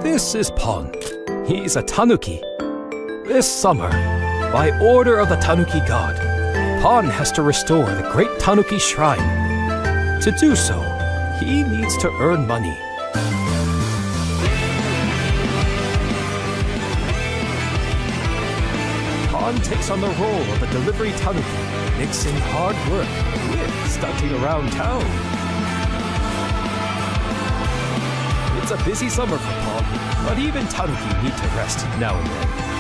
This is Pon. He's a tanuki. This summer, by order of the tanuki god, Pon has to restore the great tanuki shrine. To do so, he needs to earn money. Pon takes on the role of a delivery tanuki, mixing hard work with stunting around town. It's a busy summer for Pon, but even tanuki need to rest now and then.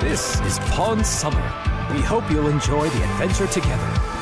This is Pon Summer. We hope you'll enjoy the adventure together.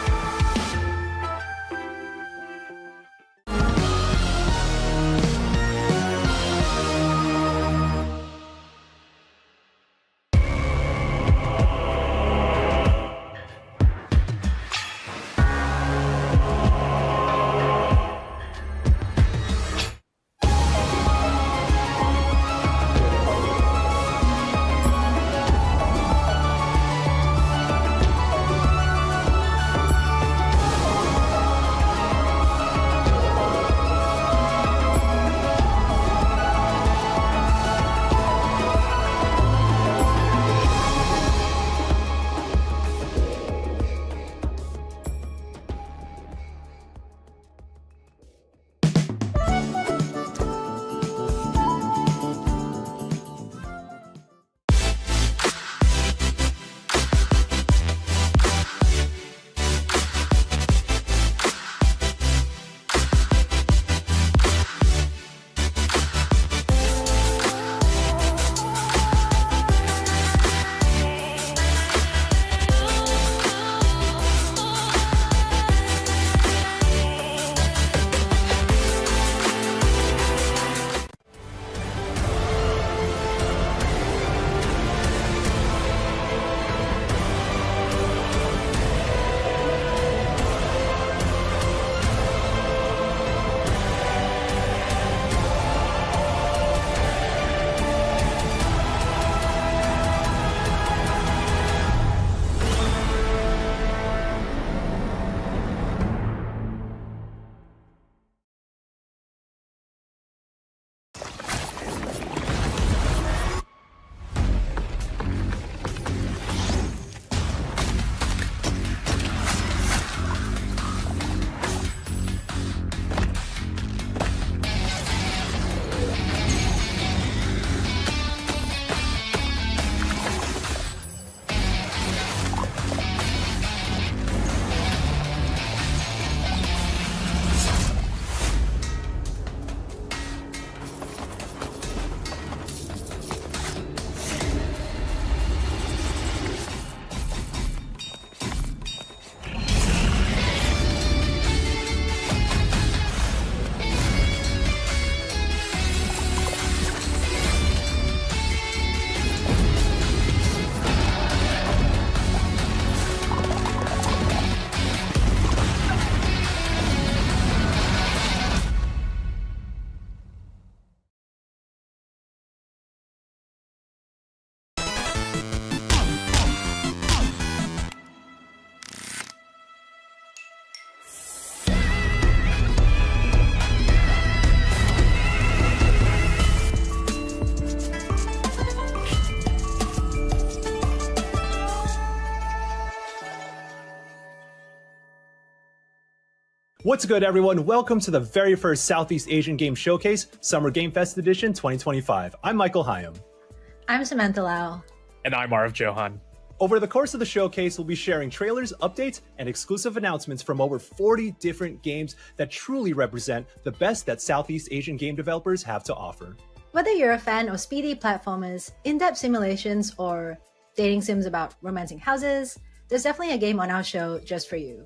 What's good, everyone? Welcome to the very first Southeast Asian Game Showcase, Summer Game Fest Edition 2025. I'm Michael Hyam. I'm Samantha Lau. And I'm Arv Johan. Over the course of the showcase, we'll be sharing trailers, updates, and exclusive announcements from over 40 different games that truly represent the best that Southeast Asian game developers have to offer. Whether you're a fan of speedy platformers, in-depth simulations, or dating sims about romancing houses, there's definitely a game on our show just for you.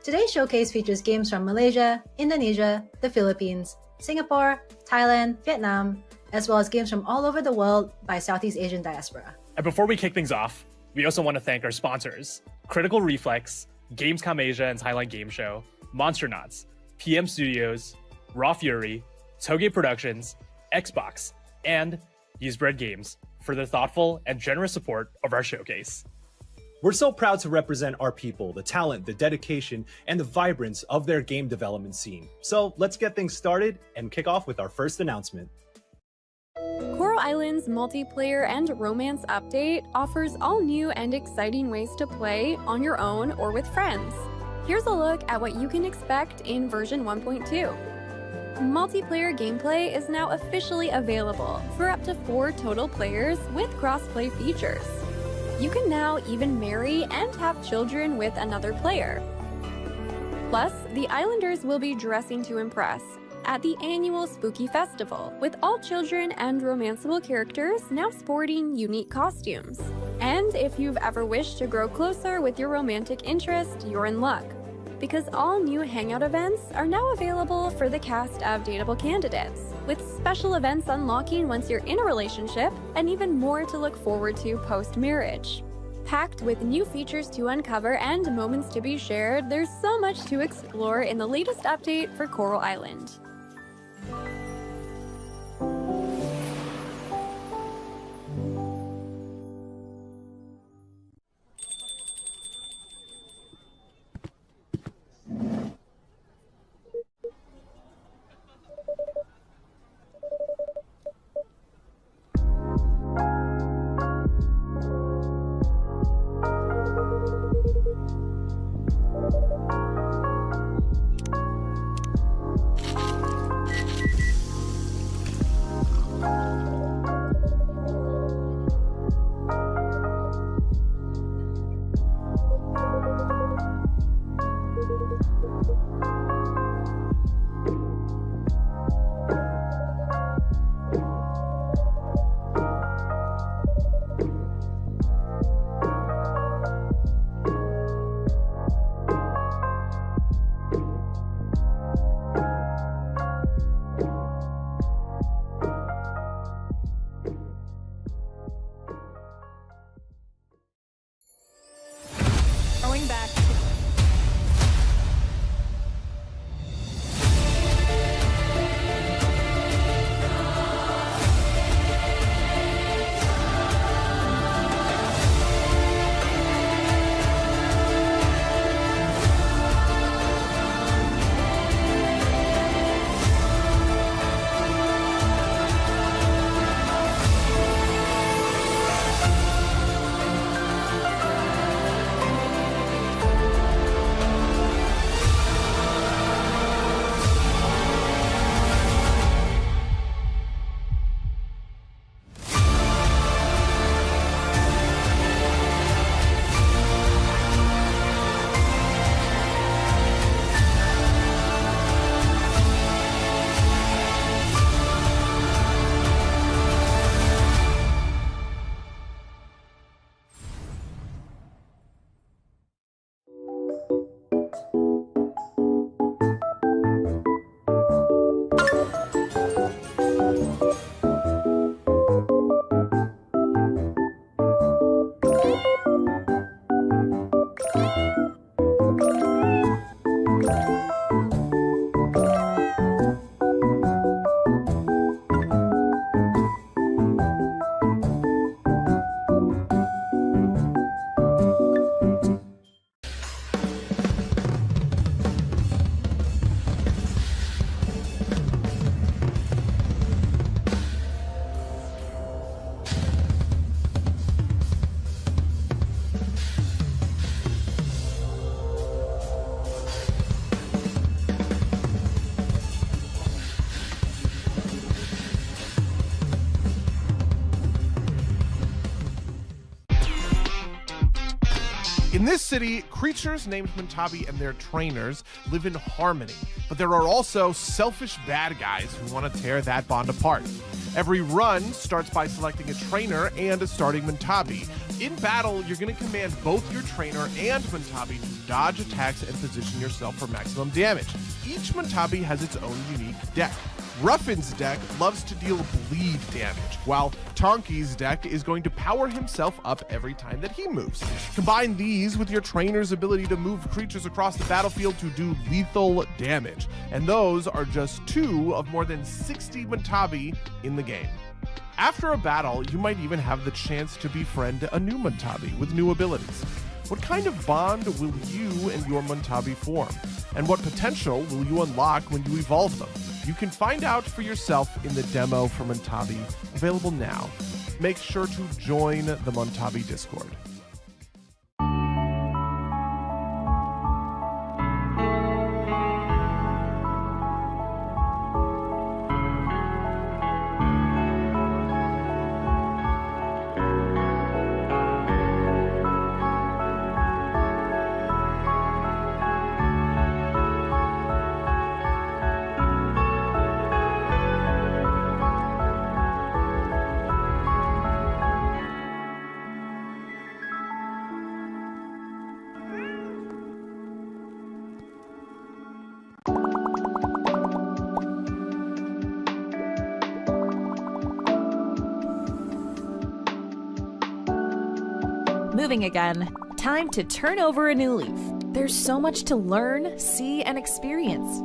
Today's showcase features games from Malaysia, Indonesia, the Philippines, Singapore, Thailand, Vietnam, as well as games from all over the world by Southeast Asian diaspora. And before we kick things off, we also want to thank our sponsors, Critical Reflex, Gamescom Asia and Thailand Game Show, Monsternauts, PM Studios, Raw Fury, Toge Productions, Xbox, and Usebread Games for their thoughtful and generous support of our showcase. We're so proud to represent our people, the talent, the dedication, and the vibrance of their game development scene. So let's get things started and kick off with our first announcement. Coral Island's multiplayer and romance update offers all new and exciting ways to play on your own or with friends. Here's a look at what you can expect in version 1.2. Multiplayer gameplay is now officially available for up to 4 total players with cross-play features. You can now even marry and have children with another player. Plus, the Islanders will be dressing to impress at the annual Spooky Festival, with all children and romanceable characters now sporting unique costumes. And if you've ever wished to grow closer with your romantic interest, you're in luck, because all new Hangout events are now available for the cast of dateable candidates, with special events unlocking once you're in a relationship, and even more to look forward to post-marriage. Packed with new features to uncover and moments to be shared, there's so much to explore in the latest update for Coral Island. Going back to In this city, creatures named Mintabi and their trainers live in harmony, but there are also selfish bad guys who want to tear that bond apart. Every run starts by selecting a trainer and a starting Mintabi. In battle, you're going to command both your trainer and Mintabi to dodge attacks and position yourself for maximum damage. Each Mintabi has its own unique deck. Ruffin's deck loves to deal bleed damage, while Tonki's deck is going to power himself up every time that he moves. Combine these with your trainer's ability to move creatures across the battlefield to do lethal damage, and those are just 2 of more than 60 Muntabi in the game. After a battle, you might even have the chance to befriend a new Muntabi with new abilities. What kind of bond will you and your Muntabi form? And what potential will you unlock when you evolve them? You can find out for yourself in the demo for Muntabi, available now. Make sure to join the Muntabi Discord. Moving again, time to turn over a new leaf. There's so much to learn, see, and experience.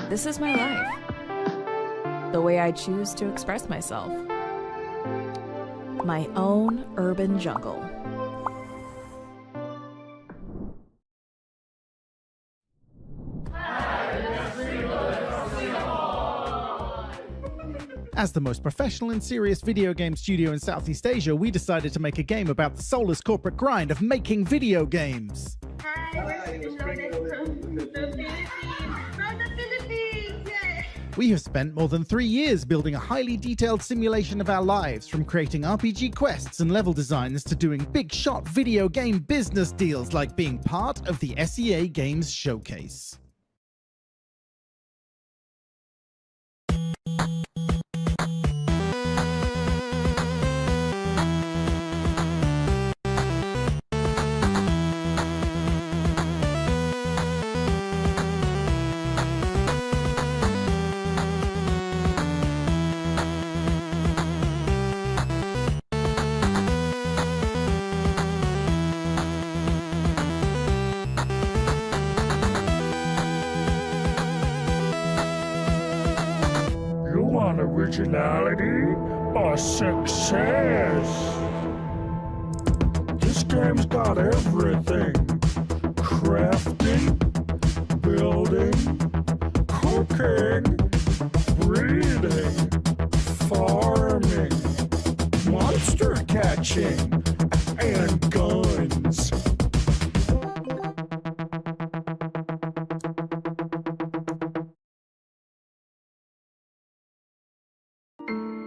This is my life. The way I choose to express myself. My own urban jungle. As the most professional and serious video game studio in Southeast Asia, we decided to make a game about the soulless corporate grind of making video games. We have spent more than 3 years building a highly detailed simulation of our lives, from creating RPG quests and level designs to doing big shot video game business deals like being part of the SEA Games Showcase. Originality or success? This game's got everything. Crafting, building, cooking, breeding, farming, monster catching, and guns.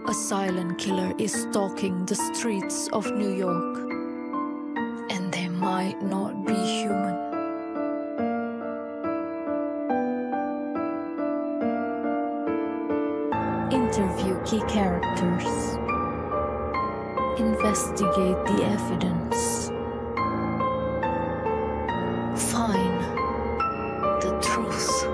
A silent killer is stalking the streets of New York, and they might not be human. Interview key characters. Investigate the evidence. Find the truth.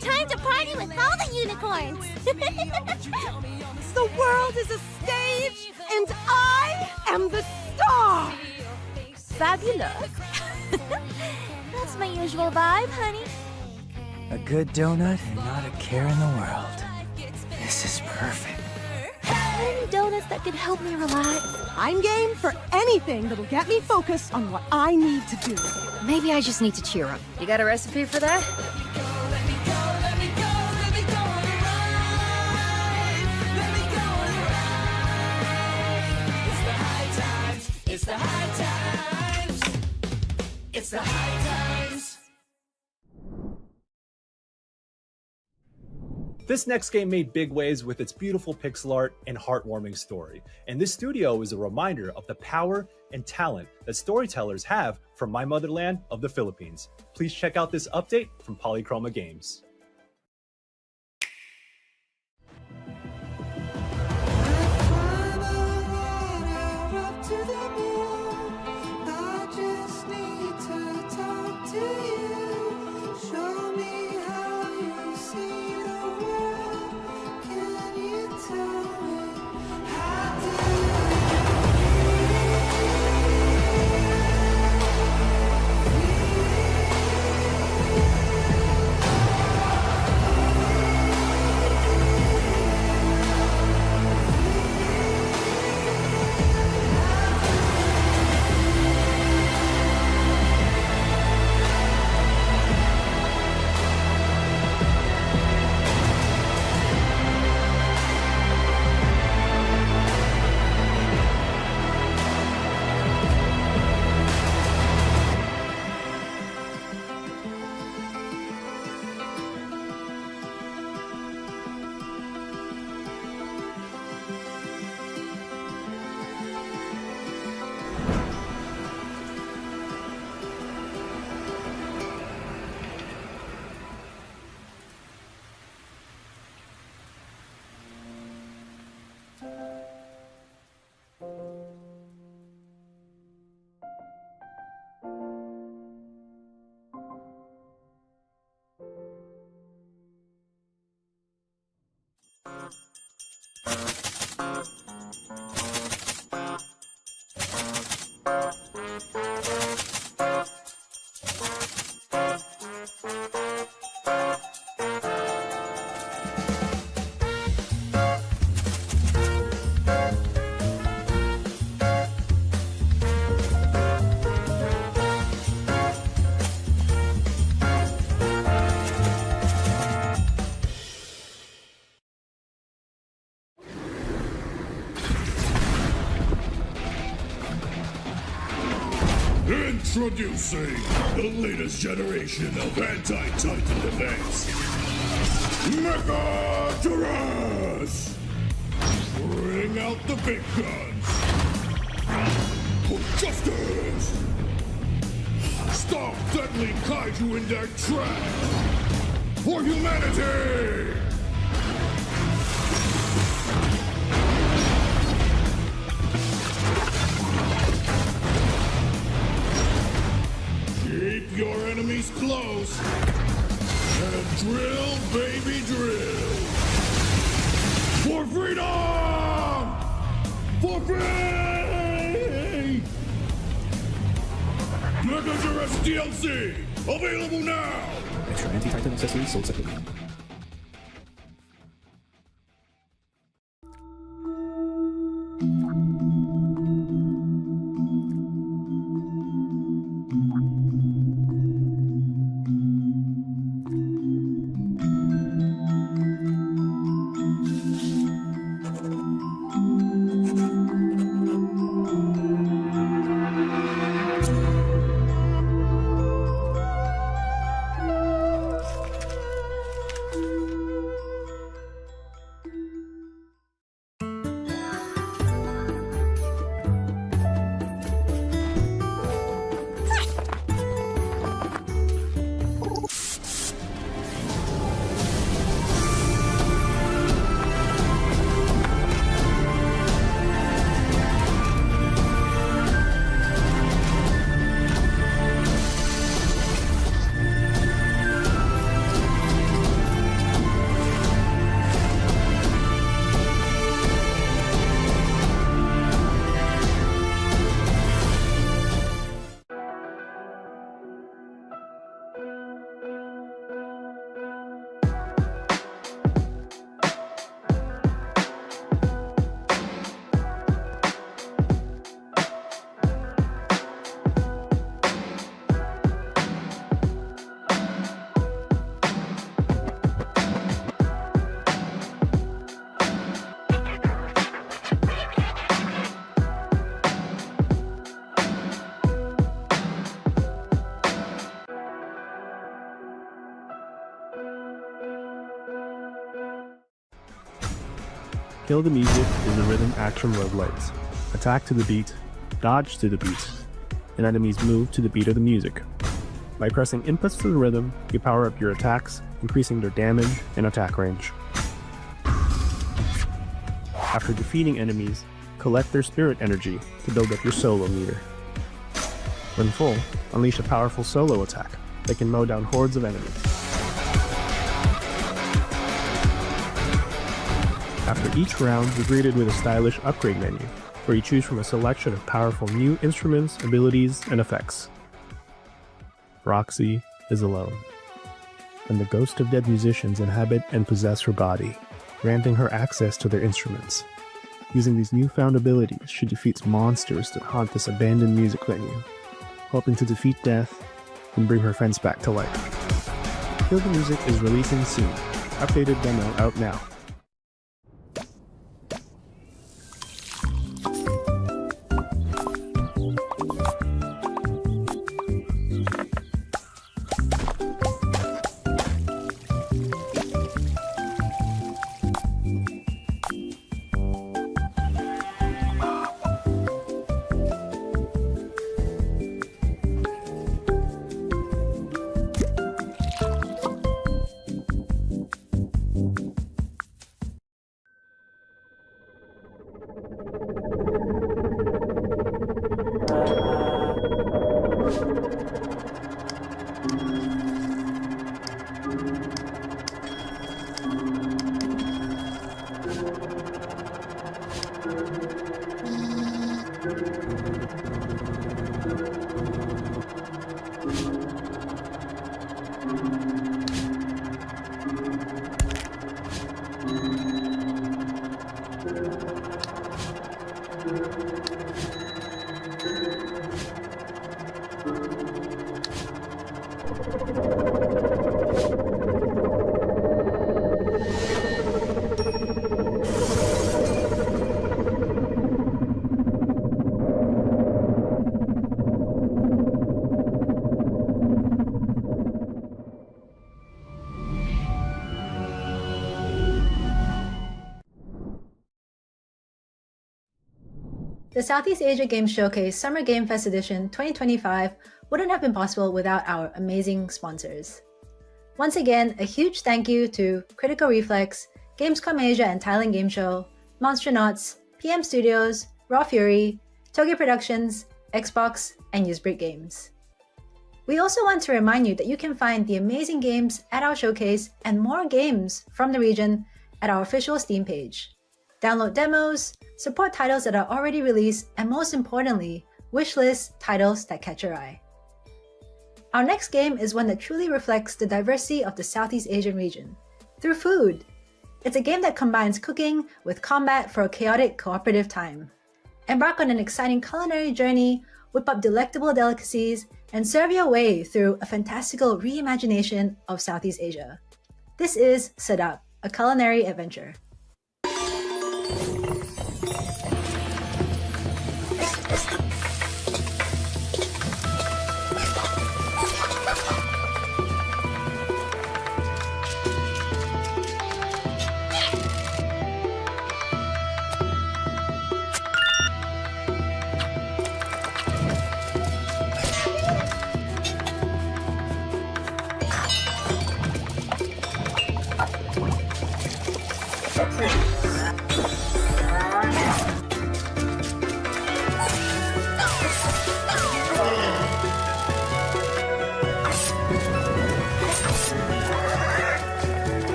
Time to party with all the unicorns! The world is a stage, and I am the star! Fabulous. That's my usual vibe, honey. A good donut and not a care in the world. This is perfect. Any donuts that could help me relax? I'm game for anything that'll get me focused on what I need to do. Maybe I just need to cheer up. You got a recipe for that? It's the high times. It's the high times. This next game made big waves with its beautiful pixel art and heartwarming story, and this studio is a reminder of the power and talent that storytellers have from my motherland of the Philippines. Please check out this update from Polychroma Games. Introducing the latest generation of anti-Titan defense. Mecha Duress! Bring out the big guns! For justice! Stop deadly kaiju in their tracks! For humanity! Keep your enemies close and drill, baby, drill. For freedom! For free! Mega Duress DLC available now! Extra anti-Titan accessories sold separately. Kill the Music is a rhythm action roguelite. Attack to the beat, dodge to the beat, and enemies move to the beat of the music. By pressing inputs to the rhythm, you power up your attacks, increasing their damage and attack range. After defeating enemies, collect their spirit energy to build up your solo meter. When full, unleash a powerful solo attack that can mow down hordes of enemies. After each round, you're greeted with a stylish upgrade menu, where you choose from a selection of powerful new instruments, abilities, and effects. Roxy is alone, and the ghost of dead musicians inhabit and possess her body, granting her access to their instruments. Using these newfound abilities, she defeats monsters that haunt this abandoned music venue, hoping to defeat death and bring her friends back to life. Kill the Music is releasing soon. Updated demo out now. The Southeast Asia Games Showcase Summer Game Fest Edition 2025 wouldn't have been possible without our amazing sponsors. Once again, a huge thank you to Critical Reflex, Gamescom Asia and Thailand Game Show, Monstronauts, PM Studios, Raw Fury, Toge Productions, Xbox, and Newsbreak Games. We also want to remind you that you can find the amazing games at our showcase and more games from the region at our official Steam page. Download demos, support titles that are already released, and most importantly, wishlist titles that catch your eye. Our next game is one that truly reflects the diversity of the Southeast Asian region, through food. It's a game that combines cooking with combat for a chaotic cooperative time. Embark on an exciting culinary journey, whip up delectable delicacies, and serve your way through a fantastical reimagination of Southeast Asia. This is Sedap, a culinary adventure.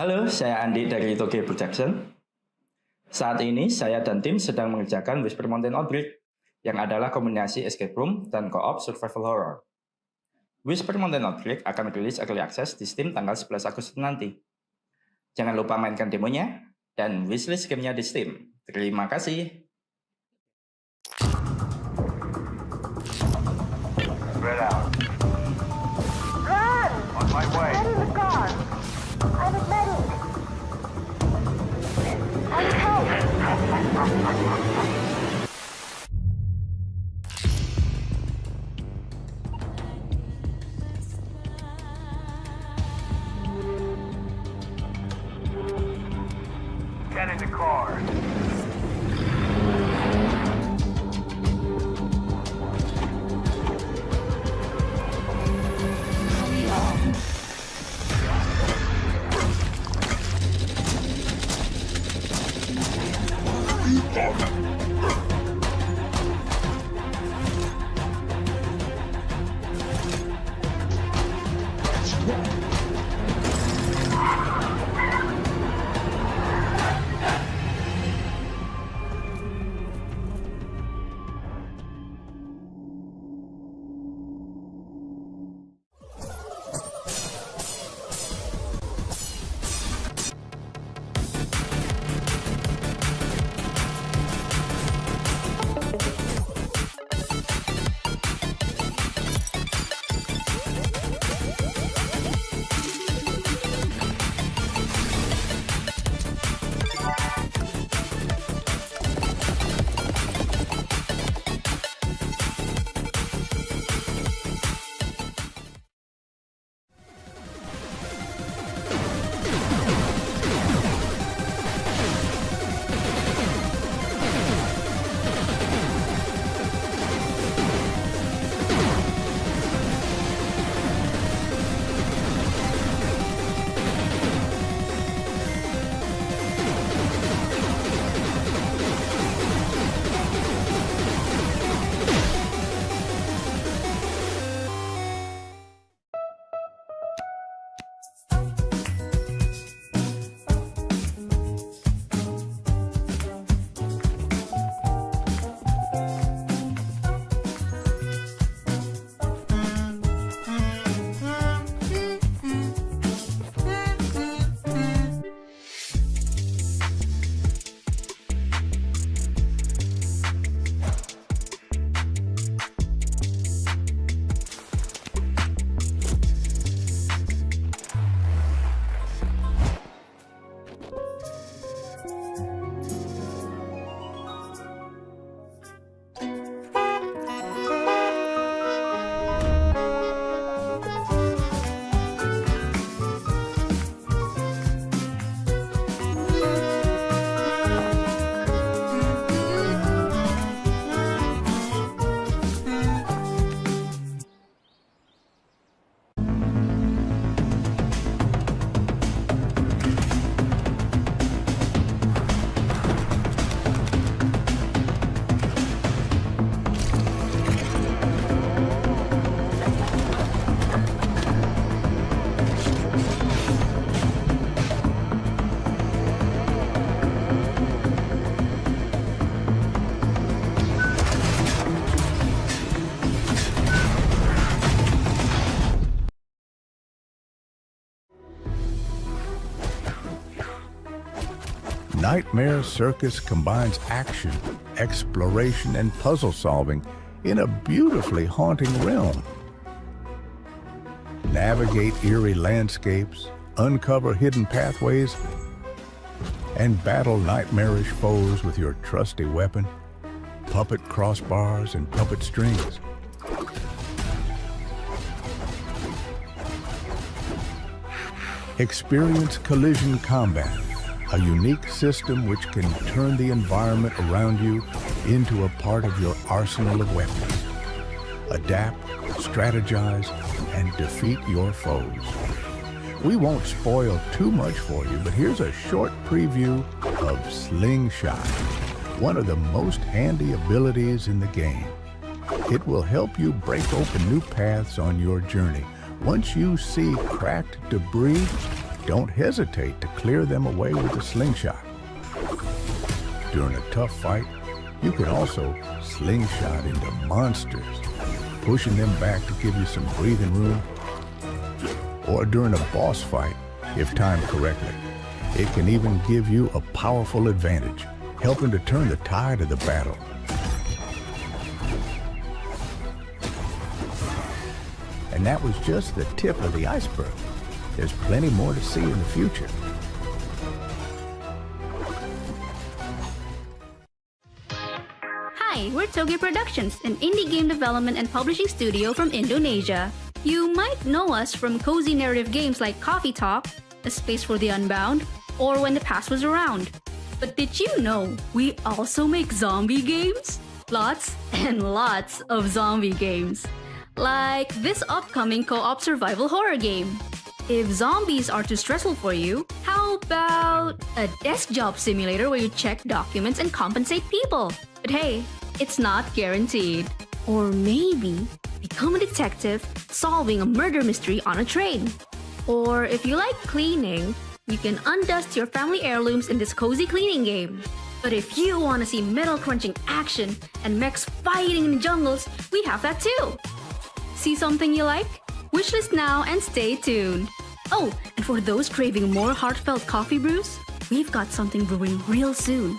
Halo, saya Andi dari Tokyo Production. Saat ini saya dan tim sedang mengerjakan Whisper Mountain Outbreak, yang adalah kombinasi escape room dan co-op survival horror. Whisper Mountain Outbreak akan rilis early access di Steam tanggal 11 Agustus nanti. Jangan lupa mainkan demonya dan wishlist gamenya di Steam. Terima kasih. Spread out. Run! On my way. Get in the car. I'm ready. I'm home. Get in the car. Nightmare Circus combines action, exploration, and puzzle solving in a beautifully haunting realm. Navigate eerie landscapes, uncover hidden pathways, and battle nightmarish foes with your trusty weapon, puppet crossbars, and puppet strings. Experience collision combat, a unique system which can turn the environment around you into a part of your arsenal of weapons. Adapt, strategize, and defeat your foes. We won't spoil too much for you, but here's a short preview of Slingshot, one of the most handy abilities in the game. It will help you break open new paths on your journey. Once you see cracked debris, don't hesitate to clear them away with a slingshot. During a tough fight, you can also slingshot into monsters, pushing them back to give you some breathing room. Or during a boss fight, if timed correctly, it can even give you a powerful advantage, helping to turn the tide of the battle. And that was just the tip of the iceberg. There's plenty more to see in the future. Hi, we're Toge Productions, an indie game development and publishing studio from Indonesia. You might know us from cozy narrative games like Coffee Talk, A Space for the Unbound, or When the Past Was Around. But did you know we also make zombie games? Lots and lots of zombie games. Like this upcoming co-op survival horror game. If zombies are too stressful for you, how about a desk job simulator where you check documents and compensate people? But hey, it's not guaranteed. Or maybe become a detective solving a murder mystery on a train. Or if you like cleaning, you can undust your family heirlooms in this cozy cleaning game. But if you want to see metal crunching action and mechs fighting in the jungles, we have that too. See something you like? Wishlist now and stay tuned. Oh, and for those craving more heartfelt coffee brews, we've got something brewing real soon.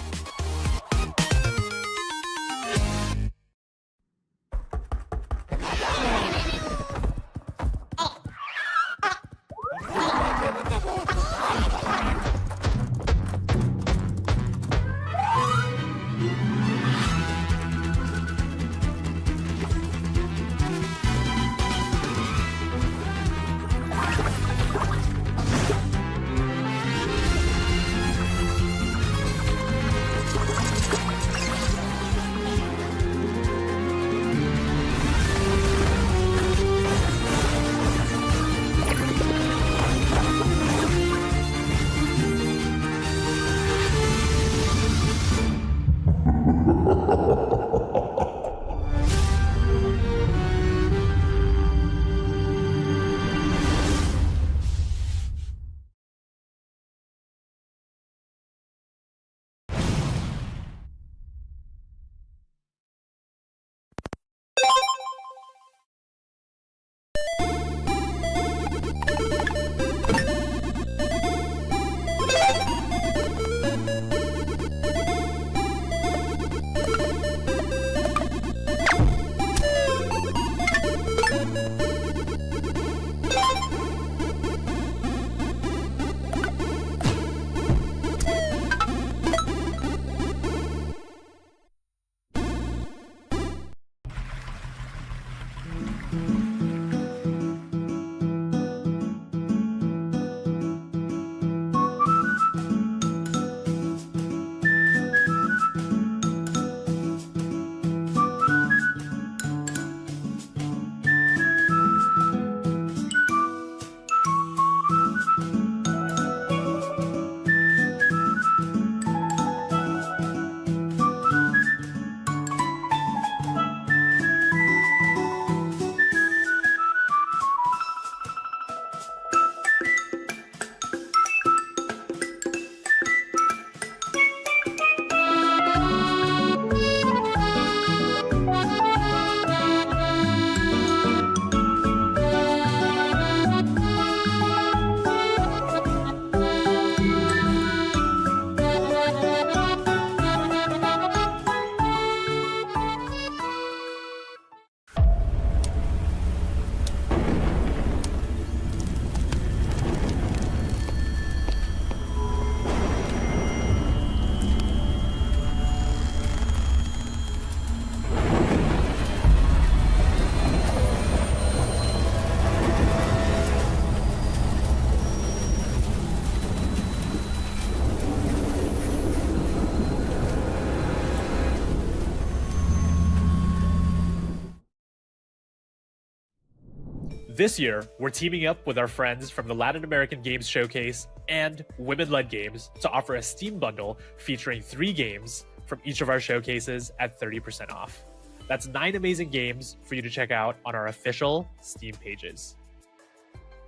This year, we're teaming up with our friends from the Latin American Games Showcase and Women-Led Games to offer a Steam bundle featuring 3 games from each of our showcases at 30% off. That's 9 amazing games for you to check out on our official Steam pages.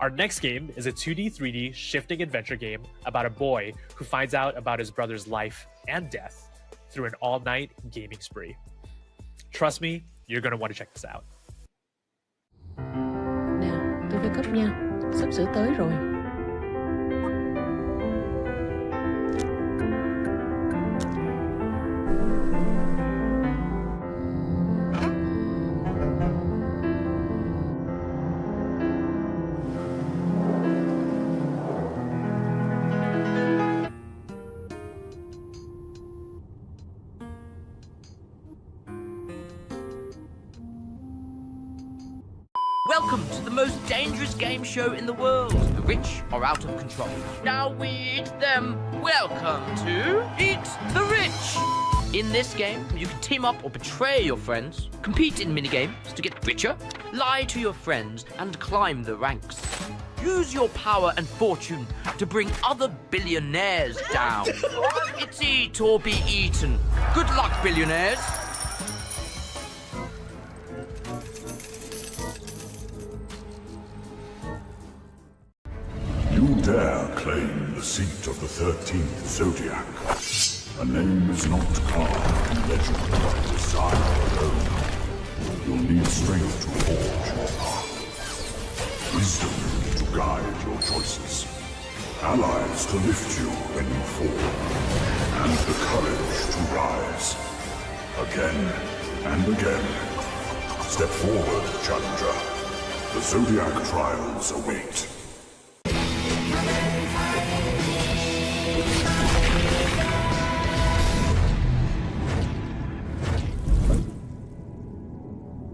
Our next game is a 2D, 3D shifting adventure game about a boy who finds out about his brother's life and death through an all-night gaming spree. Trust me, you're going to want to check this out. Nè, tôi phải cấp nha. Sắp sửa tới rồi. Welcome to the most dangerous game show in the world. The rich are out of control. Now we eat them. Welcome to Eat the Rich. In this game, you can team up or betray your friends, compete in minigames to get richer, lie to your friends, and climb the ranks. Use your power and fortune to bring other billionaires down. It's eat or be eaten. Good luck, billionaires. You dare claim the seat of the 13th Zodiac. A name is not carved in legend by desire alone. You'll need strength to forge your path, wisdom to guide your choices, allies to lift you when you fall, and the courage to rise. Again and again. Step forward, challenger. The Zodiac trials await.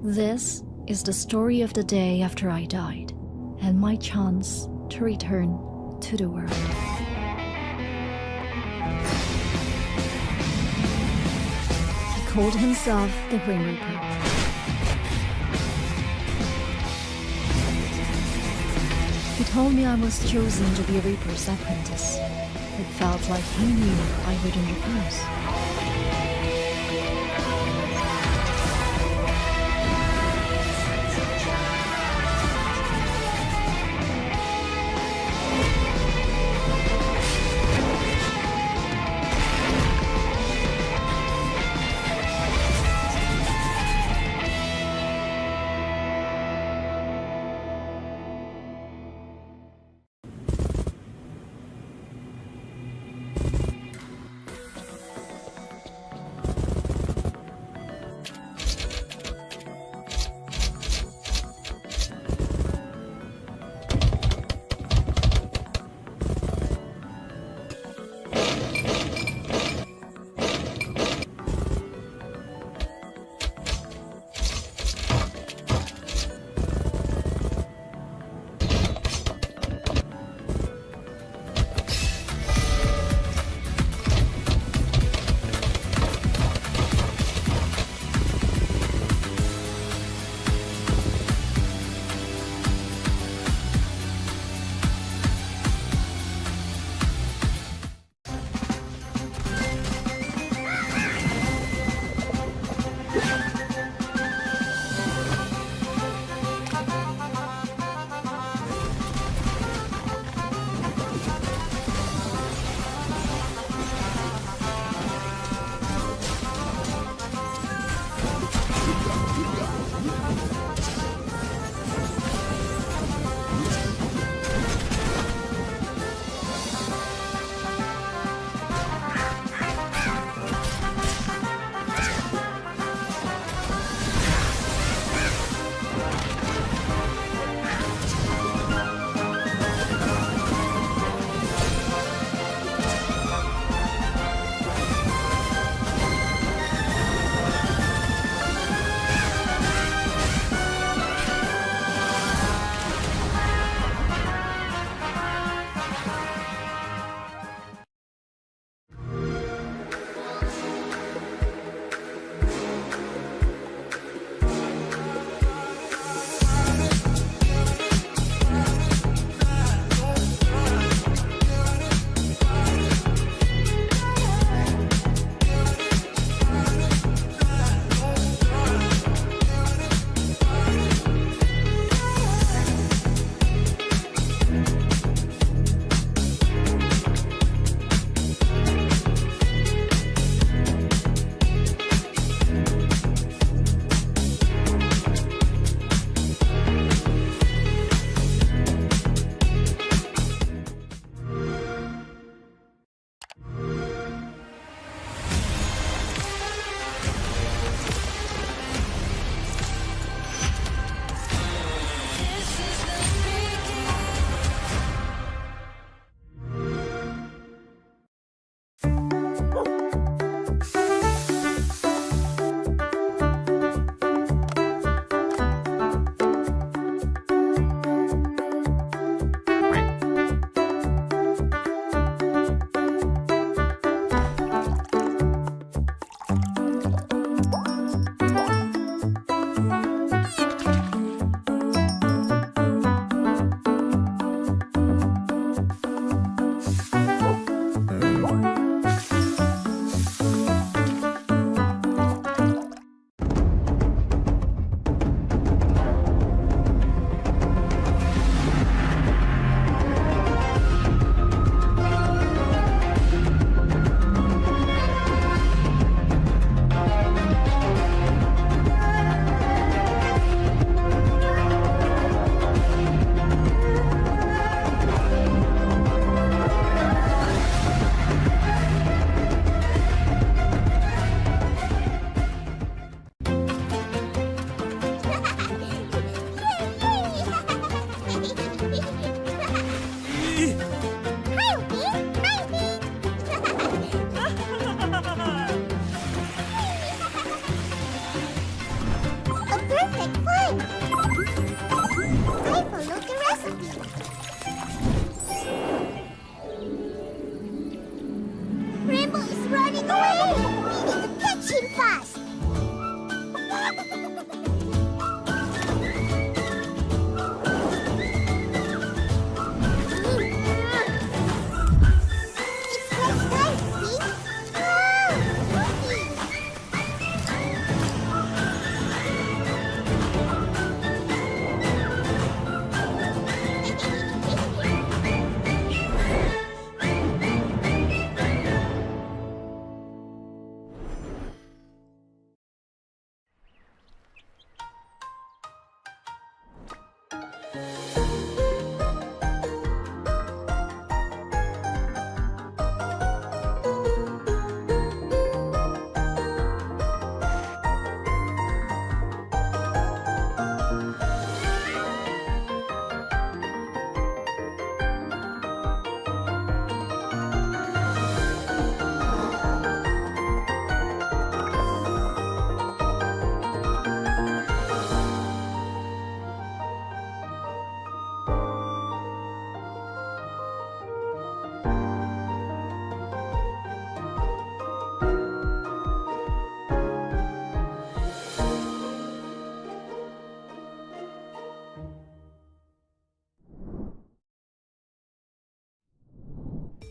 This is the story of the day after I died, and my chance to return to the world. He called himself the Grim Reaper. He told me I was chosen to be a Reaper's apprentice. It felt like he knew I wouldn't refuse.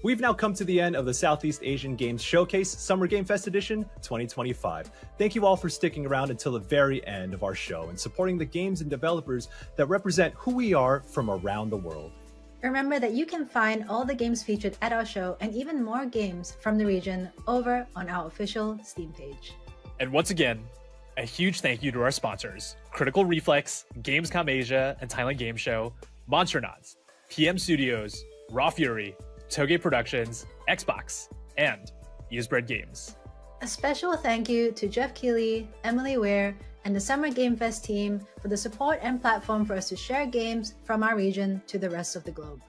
We've now come to the end of the Southeast Asian Games Showcase Summer Game Fest Edition 2025. Thank you all for sticking around until the very end of our show and supporting the games and developers that represent who we are from around the world. Remember that you can find all the games featured at our show and even more games from the region over on our official Steam page. And once again, a huge thank you to our sponsors, Critical Reflex, Gamescom Asia and Thailand Game Show, Monstronauts, PM Studios, Raw Fury, Toge Productions, Xbox, and Usebread Games. A special thank you to Jeff Keighley, Emily Ware, and the Summer Game Fest team for the support and platform for us to share games from our region to the rest of the globe.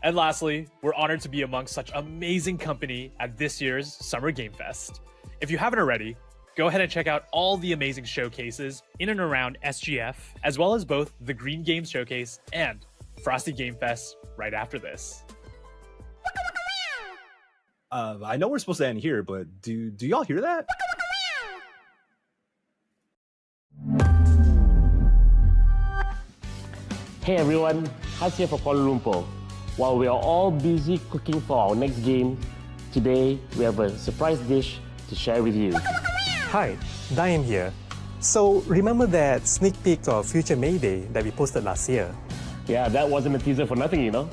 And lastly, we're honored to be amongst such amazing company at this year's Summer Game Fest. If you haven't already, go ahead and check out all the amazing showcases in and around SGF, as well as both the Green Games Showcase and Frosty Game Fest right after this. I know we're supposed to end here, but do y'all hear that? Hey everyone, Has here for Kuala Lumpur. While we are all busy cooking for our next game, today we have a surprise dish to share with you. Hi, Diane here. So remember that sneak peek of Future Mayday that we posted last year? Yeah, that wasn't a teaser for nothing, you know.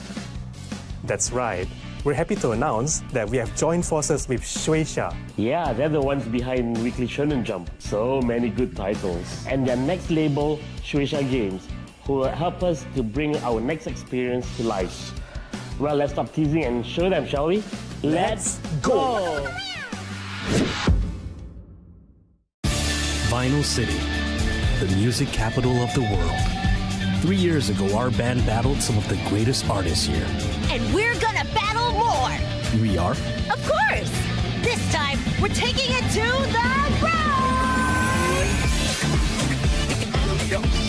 That's right. We're happy to announce that we have joined forces with Shueisha. Yeah, they're the ones behind Weekly Shonen Jump. So many good titles. And their next label, Shueisha Games, who will help us to bring our next experience to life. Well, let's stop teasing and show them, shall we? Let's go! Vinyl City, the music capital of the world. 3 years ago, our band battled some of the greatest artists here. And we're gonna battle more! We are? Of course! This time, we're taking it to the road!